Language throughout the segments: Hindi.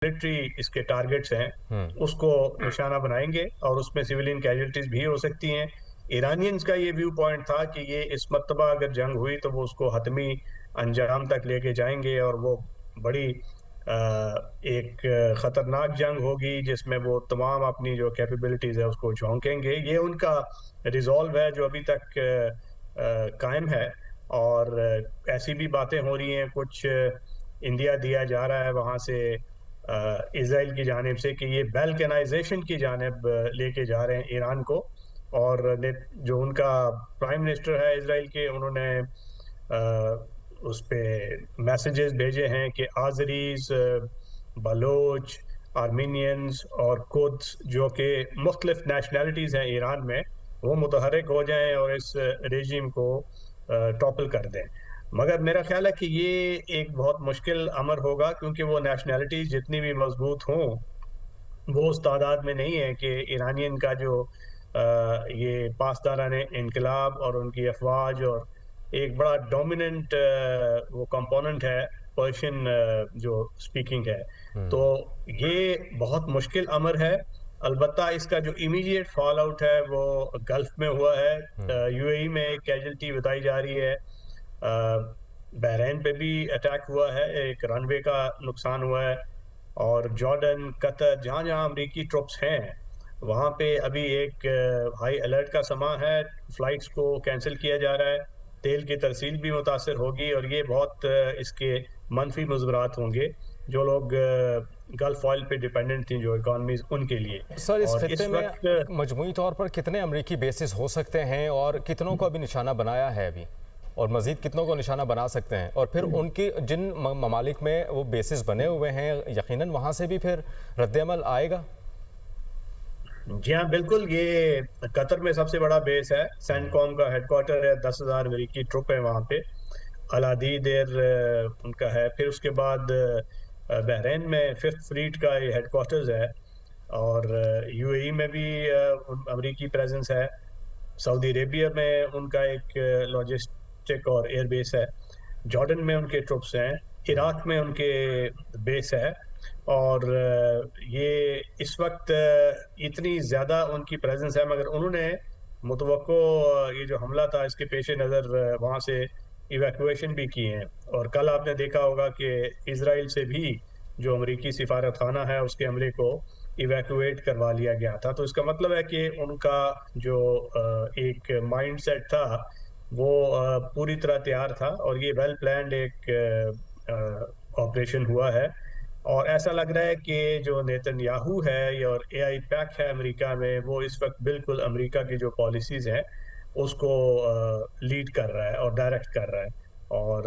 मिलिट्री इसके टारगेट्स हैं उसको निशाना बनाएंगे और उसमें सिविलियन कैजुअल्टीज भी हो सकती हैं। ईरानियंस का ये व्यू पॉइंट था कि ये इस मर्तबा अगर जंग हुई तो वो उसको हतमी अंजाम तक लेके जाएंगे और वो बड़ी एक खतरनाक जंग होगी जिसमें वो तमाम अपनी जो कैपेबिलिटीज है उसको झोंकेंगे। ये उनका रिजॉल्व है जो अभी तक कायम है। और ऐसी भी बातें हो रही हैं, कुछ इंडिया दिया जा रहा है वहां से इसराइल की जानिब से कि ये बैल्कनाइजेशन की जानिब लेके जा रहे हैं ईरान को। और जो उनका प्राइम मिनिस्टर है इसराइल के, उन्होंने उस पे मैसेजेस भेजे हैं कि आजरीज, बलोच, आर्मीनियंस और कुर्द्स जो कि मुख्तलिफ नेशनैलिटीज़ हैं ईरान में, वो मुतहरक हो जाएं और इस रेजिम को टॉपल कर दें। मगर मेरा ख्याल है कि ये एक बहुत मुश्किल अमर होगा क्योंकि वो नेशनैलिटीज़ जितनी भी मजबूत हों वो उस तादाद में नहीं है कि ईरानियन का जो ये पासदारान इनकलाब और उनकी अफवाज और एक बड़ा डोमिनेंट वो कंपोनेंट है पर्शियन जो स्पीकिंग है। तो ये बहुत मुश्किल अमर है। अलबत्ता इसका जो इमीडिएट फॉल आउट है वो गल्फ में हुआ है। यूएई में एक कैजुअल्टी बताई जा रही है। बहरीन पे भी अटैक हुआ है, एक रनवे का नुकसान हुआ है। और जॉर्डन, कतर, जहाँ जहाँ अमरीकी ट्रुप्स हैं वहाँ पे अभी एक हाई अलर्ट का समा है। फ्लाइट्स को कैंसिल किया जा रहा है, तेल की तरसील भी मुतासर होगी और ये बहुत इसके मनफी मुज़रात होंगे जो लोग गल्फ ऑयल पे डिपेंडेंट थी, जो इकॉनमीज उनके लिए। सर, इस और खित्ते इस में वक्त मजमूई तौर पर कितने अमरीकी बेसिस हो सकते हैं और कितनों को अभी निशाना बनाया है अभी, और मज़ीद कितनों को निशाना बना सकते हैं? और फिर उनकी जिन ममालिक में वो बेसिस बने हुए हैं यकीनन वहाँ से भी फिर रद्दअमल आएगा। जी हाँ, बिल्कुल। ये कतर में सबसे बड़ा बेस है, सेंटकॉम का हेडक्वार्टर है, 10,000 अमरीकी ट्रुप है वहाँ पे। अलादी देर उनका है। फिर उसके बाद बहरीन में फिफ्थ फ्लीट का ये हेडक्वार्टर्स है। और यूएई में भी अमरीकी प्रेजेंस है। सऊदी अरेबिया में उनका एक लॉजिस्टिक और एयर बेस है। जॉर्डन में उनके ट्रुप्स हैं। इराक में उनके बेस है। और ये इस वक्त इतनी ज़्यादा उनकी प्रेजेंस है, मगर उन्होंने मुतवक्को ये जो हमला था इसके पेश नज़र वहाँ से इवैक्यूएशन भी की हैं। और कल आपने देखा होगा कि इसराइल से भी जो अमरीकी सिफारत खाना है उसके अमले को इवैक्यूएट करवा लिया गया था। तो इसका मतलब है कि उनका जो एक माइंड सेट था वो पूरी तरह तैयार था और ये वेल प्लान्ड एक ऑपरेशन हुआ है। और ऐसा लग रहा है कि जो नेतन्याहू है और एआई पैक है अमेरिका में, वो इस वक्त बिल्कुल अमेरिका की जो पॉलिसीज हैं उसको लीड कर रहा है और डायरेक्ट कर रहा है। और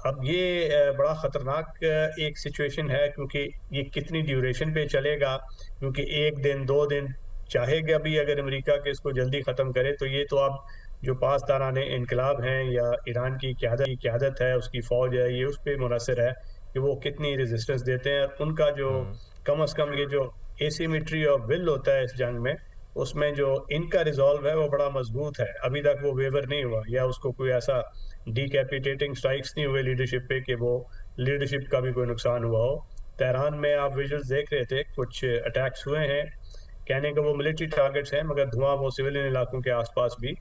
अब ये बड़ा ख़तरनाक एक सिचुएशन है क्योंकि ये कितनी ड्यूरेशन पे चलेगा। क्योंकि एक दिन, 2 दिन चाहेगा भी अगर अमेरिका के इसको जल्दी ख़त्म करे तो ये तो अब जो पासदारान इनकलाब हैं या ईरान की क़यादत है, उसकी फ़ौज है, ये उस पर मुनहसर है कि वो कितनी रेजिस्टेंस देते हैं। उनका जो कम अज़ कम ये जो एसिमेट्री ऑफ विल होता है इस जंग में, उसमें जो इनका रिजॉल्व है वो बड़ा मजबूत है। अभी तक वो वेवर नहीं हुआ या उसको कोई ऐसा डिकैपिटेटिंग स्ट्राइक्स नहीं हुए लीडरशिप पे कि वो लीडरशिप का भी कोई नुकसान हुआ हो। तेहरान में आप विजुअल्स देख रहे थे, कुछ अटैक्स हुए हैं, कहने का वो मिलिट्री टारगेट्स हैं मगर धुआं वो सिविलियन इलाकों के आसपास भी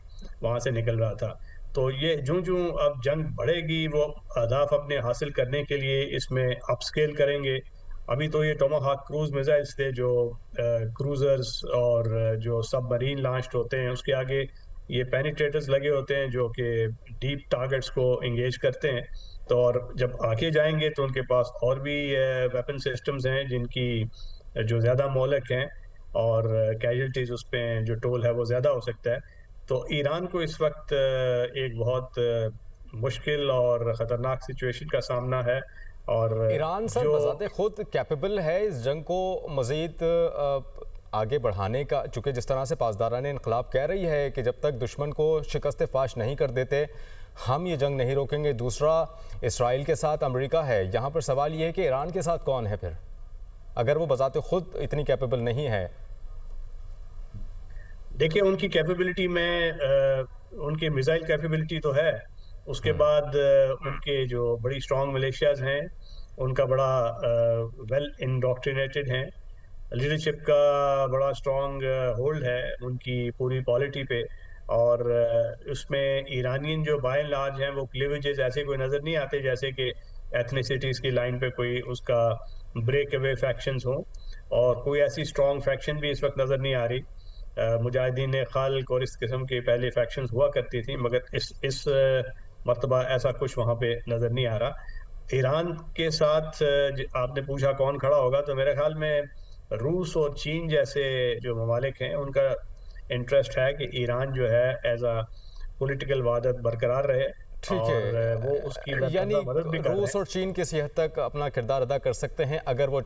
वहां से निकल रहा था। तो ये जूं जूं अब जंग बढ़ेगी वो अहदाफ अपने हासिल करने के लिए इसमें अपस्केल करेंगे। अभी तो ये टोमाहाक क्रूज मिसाइल्स थे जो क्रूजर्स और जो सबमरीन लॉन्च्ड होते हैं, उसके आगे ये पेनिट्रेटर्स लगे होते हैं जो कि डीप टारगेट्स को इंगेज करते हैं। तो और जब आगे जाएंगे तो उनके पास और भी वेपन सिस्टम्स हैं जिनकी जो ज़्यादा मोहलक हैं और कैजुअल्टीज उस पे जो टोल है वो ज़्यादा हो सकता है। तो ईरान को इस वक्त एक बहुत मुश्किल और ख़तरनाक सिचुएशन का सामना है। और ईरान सर जो बज़ाते खुद कैपेबल है इस जंग को मज़ीद आगे बढ़ाने का, चूँकि जिस तरह से पासदारान इनकलाब कह रही है कि जब तक दुश्मन को शिकस्त फाश नहीं कर देते हम ये जंग नहीं रोकेंगे। दूसरा, इसराइल के साथ अमेरिका है। यहाँ पर सवाल ये है कि ईरान के साथ कौन है फिर, अगर वो बज़ाते खुद इतनी कैपेबल नहीं है? देखिए, उनकी कैपेबिलिटी में उनकी मिसाइल कैपेबिलिटी तो है। उसके बाद उनके जो बड़ी स्ट्रॉन्ग मिलिशियाज हैं उनका बड़ा वेल इंडोक्ट्रिनेटेड हैं। लीडरशिप का बड़ा स्ट्रॉन्ग होल्ड है उनकी पूरी पॉलिटी पे। और उसमें ईरानियन जो बाय एंड लार्ज हैं वो क्लीवेजेस ऐसे कोई नज़र नहीं आते जैसे कि एथनिसिटीज़ की लाइन पे कोई उसका ब्रेक अवे फैक्शंस हों। और कोई ऐसी स्ट्रॉन्ग फैक्शन भी इस वक्त नज़र नहीं आ रही। मुजाहिदीन खाल्क और इस किस्म की पहले फैक्शंस हुआ करती थी, मगर इस मर्तबा ऐसा कुछ वहाँ पे नज़र नहीं आ रहा। ईरान के साथ आपने पूछा कौन खड़ा होगा, तो मेरे ख्याल में रूस और चीन जैसे जो ममालिक हैं उनका इंटरेस्ट है कि ईरान जो है एज अ पॉलिटिकल वहादत बरकरार रहे। ठीक और वो उसकी है, यानी बाकायदा मदद भी कर रहे रूस हैं। और चीन किसी हद तक अपना किरदार अदा कर सकते हैं अगर वो